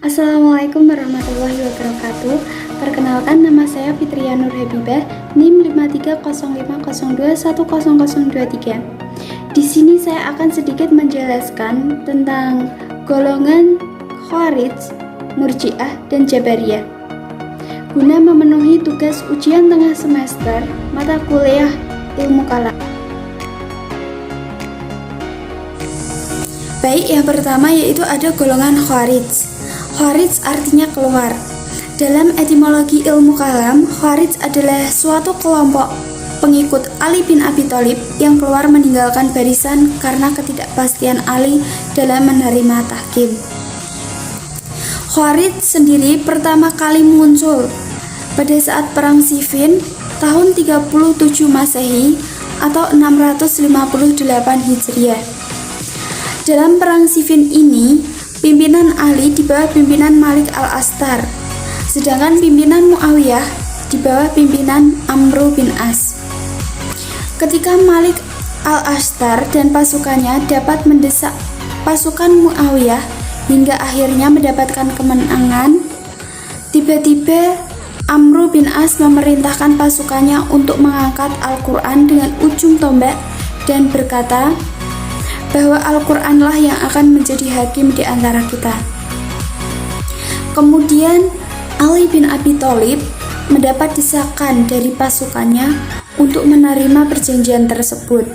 Assalamualaikum warahmatullahi wabarakatuh. Perkenalkan, nama saya Fitria Nur Habibah, NIM 530502100023. Di sini saya akan sedikit menjelaskan tentang golongan Khawarij, Murji'ah, dan Jabariyah. Guna memenuhi tugas ujian tengah semester mata kuliah Ilmu Kalam. Baik, yang pertama yaitu ada golongan Khawarij. Khawarij artinya keluar. Dalam etimologi ilmu kalam, Khawarij adalah suatu kelompok pengikut Ali bin Abi Thalib yang keluar meninggalkan barisan karena ketidakpastian Ali dalam menerima tahkim. Khawarij sendiri pertama kali muncul pada saat Perang Siffin tahun 37 Masehi atau 658 Hijriah. Dalam Perang Siffin ini, pimpinan Ali di bawah pimpinan Malik al-Astar, sedangkan pimpinan Muawiyah di bawah pimpinan Amr bin As. Ketika Malik al-Astar dan pasukannya dapat mendesak pasukan Muawiyah hingga akhirnya mendapatkan kemenangan, tiba-tiba Amr bin As memerintahkan pasukannya untuk mengangkat Al-Quran dengan ujung tombak dan berkata bahwa Al-Quranlah yang akan menjadi hakim di antara kita. Kemudian Ali bin Abi Thalib mendapat desakan dari pasukannya untuk menerima perjanjian tersebut.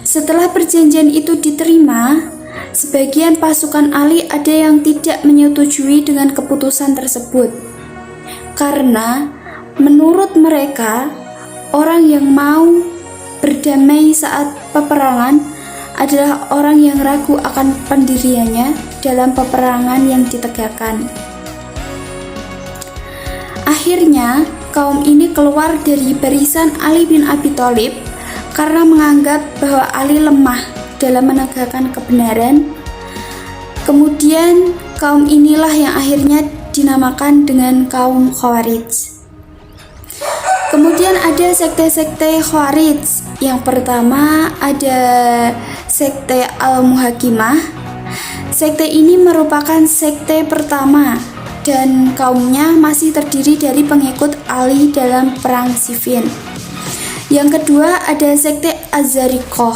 Setelah perjanjian itu diterima, sebagian pasukan Ali ada yang tidak menyetujui dengan keputusan tersebut, karena menurut mereka orang yang mau berdamai saat peperangan adalah orang yang ragu akan pendiriannya dalam peperangan yang ditegakkan. Akhirnya, kaum ini keluar dari barisan Ali bin Abi Thalib karena menganggap bahwa Ali lemah dalam menegakkan kebenaran. Kemudian, kaum inilah yang akhirnya dinamakan dengan kaum Khawarij. Kemudian ada sekte-sekte Khawarij. Yang pertama ada sekte Al-Muhakimah. Sekte ini merupakan sekte pertama dan kaumnya masih terdiri dari pengikut Ali dalam Perang Siffin. Yang kedua ada sekte Az-Zariqah.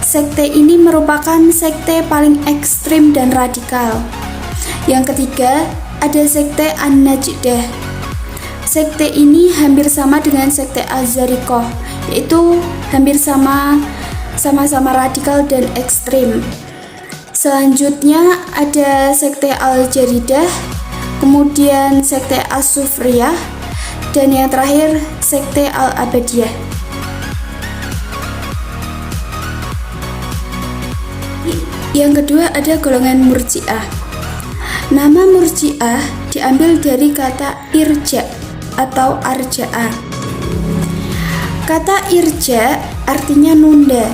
Sekte ini merupakan sekte paling ekstrim dan radikal. Yang ketiga ada sekte An-Najdah. Sekte ini hampir sama dengan sekte Az-Zariqah, yaitu hampir sama-sama radikal dan ekstrim. Selanjutnya ada sekte Al-Jaridah, kemudian sekte As-Sufriyah, dan yang terakhir sekte Al-Abadiyah. Yang kedua ada golongan Murji'ah. Nama Murji'ah diambil dari kata irja atau arja'a. Kata irja artinya nunda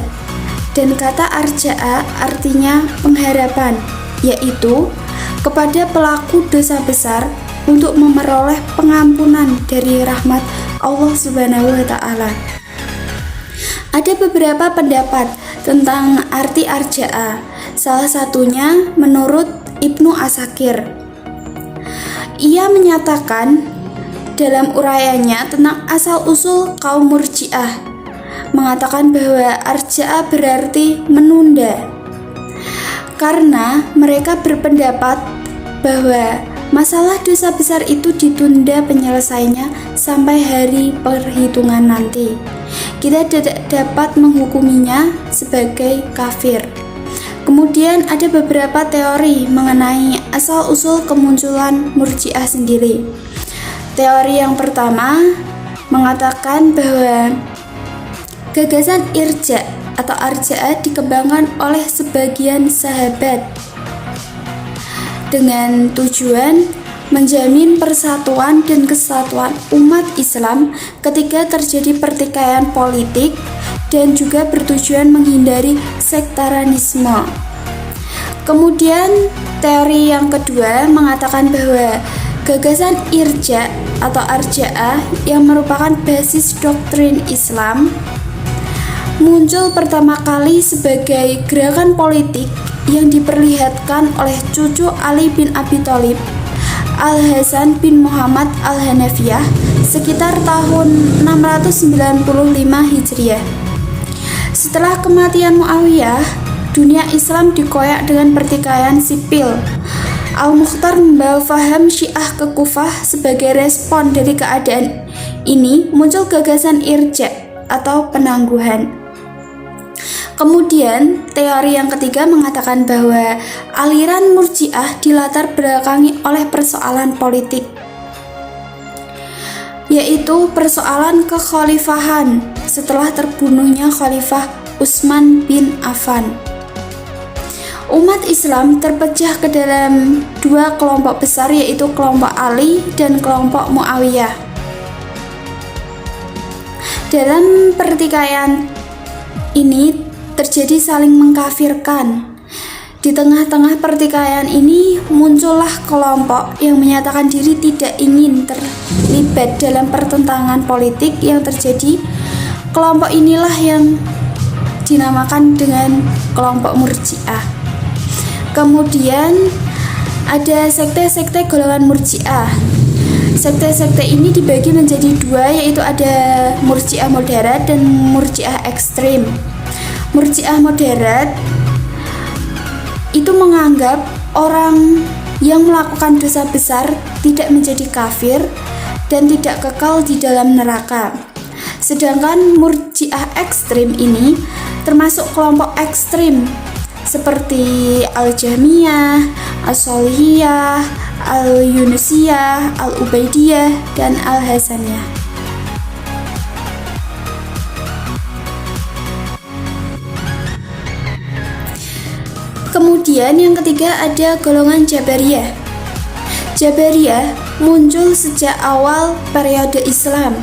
dan kata arja'a artinya pengharapan, yaitu kepada pelaku dosa besar untuk memperoleh pengampunan dari rahmat Allah Subhanahu wa Ta'ala. Ada beberapa pendapat tentang arti arja'a. Salah satunya menurut Ibnu Asakir. Ia menyatakan dalam uraiannya tentang asal-usul kaum Murji'ah, mengatakan bahwa arja'a berarti menunda, karena mereka berpendapat bahwa masalah dosa besar itu ditunda penyelesaiannya sampai hari perhitungan nanti. Kita tidak dapat menghukuminya sebagai kafir. Kemudian ada beberapa teori mengenai asal-usul kemunculan Murji'ah sendiri. Teori yang pertama mengatakan bahwa gagasan irja atau arja'a dikembangkan oleh sebagian sahabat dengan tujuan menjamin persatuan dan kesatuan umat Islam ketika terjadi pertikaian politik dan juga bertujuan menghindari sektarianisme. Kemudian teori yang kedua mengatakan bahwa gagasan irja atau arja'ah yang merupakan basis doktrin Islam muncul pertama kali sebagai gerakan politik yang diperlihatkan oleh cucu Ali bin Abi Thalib, Al-Hasan bin Muhammad Al-Hanafiyah, sekitar tahun 695 Hijriah. Setelah kematian Muawiyah, dunia Islam dikoyak dengan pertikaian sipil. Al-Mukhtar membawa faham Syiah ke Kufah. Sebagai respon dari keadaan ini, muncul gagasan irja atau penangguhan. Kemudian, teori yang ketiga mengatakan bahwa aliran Murji'ah dilatar belakangi oleh persoalan politik, yaitu persoalan kekhalifahan setelah terbunuhnya Khalifah Utsman bin Affan. Umat Islam terpecah ke dalam dua kelompok besar, yaitu kelompok Ali dan kelompok Muawiyah. Dalam pertikaian ini terjadi saling mengkafirkan. Di tengah-tengah pertikaian ini muncullah kelompok yang menyatakan diri tidak ingin terlibat dalam pertentangan politik yang terjadi. Kelompok inilah yang dinamakan dengan kelompok Murji'ah. Kemudian ada sekte-sekte golongan Murji'ah. Sekte-sekte ini dibagi menjadi dua, yaitu ada Murji'ah moderat dan Murji'ah ekstrim. Murji'ah moderat itu menganggap orang yang melakukan dosa besar tidak menjadi kafir dan tidak kekal di dalam neraka. Sedangkan Murji'ah ekstrim ini termasuk kelompok ekstrim seperti Al-Jahmiyah, As-Sholihiyah, Al-Yunusiyah, Al-Ubaidiyah, dan Al-Hasaniyah. Kemudian yang ketiga ada golongan Jabariyah. Jabariyah muncul sejak awal periode Islam.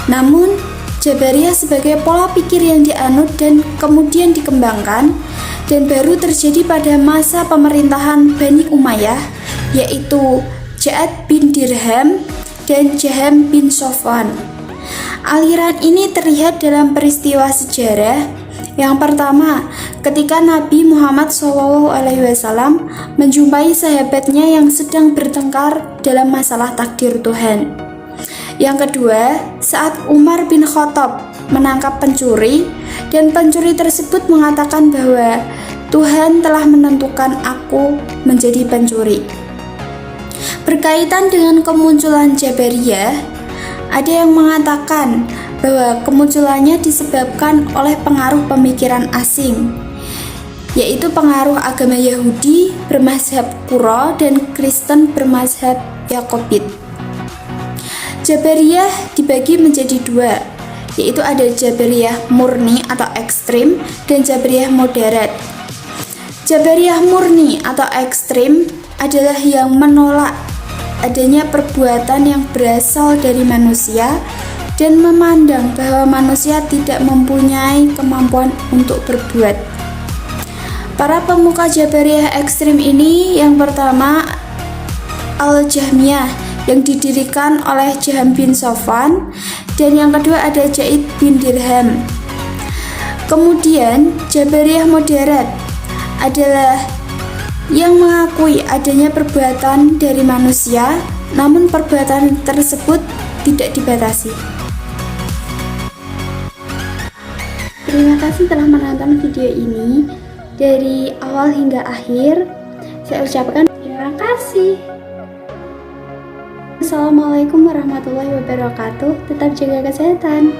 Namun, Jabariyah sebagai pola pikir yang dianut dan kemudian dikembangkan dan baru terjadi pada masa pemerintahan Bani Umayyah, yaitu Ja'ad bin Dirham dan Jaham bin Safwan. Aliran ini terlihat dalam peristiwa sejarah. Yang pertama, ketika Nabi Muhammad SAW menjumpai sahabatnya yang sedang bertengkar dalam masalah takdir Tuhan. Yang kedua, saat Umar bin Khattab menangkap pencuri dan pencuri tersebut mengatakan bahwa Tuhan telah menentukan aku menjadi pencuri. Berkaitan dengan kemunculan Jabariyah, ada yang mengatakan bahwa kemunculannya disebabkan oleh pengaruh pemikiran asing, yaitu pengaruh agama Yahudi bermazhab Qurra dan Kristen bermazhab Yakobit. Jabariyah dibagi menjadi dua, yaitu ada Jabariyah murni atau ekstrim dan Jabariyah moderat. Jabariyah murni atau ekstrim adalah yang menolak adanya perbuatan yang berasal dari manusia dan memandang bahwa manusia tidak mempunyai kemampuan untuk berbuat. Para pemuka Jabariyah ekstrim ini, yang pertama Al-Jahmiyah yang didirikan oleh Jaham bin Safwan, dan yang kedua ada Ja'id bin Dirham. Kemudian Jabariyah moderat adalah yang mengakui adanya perbuatan dari manusia, namun perbuatan tersebut tidak dibatasi. Terima kasih telah menonton video ini dari awal hingga akhir. Saya ucapkan terima kasih. Assalamualaikum warahmatullahi wabarakatuh. Tetap jaga kesehatan.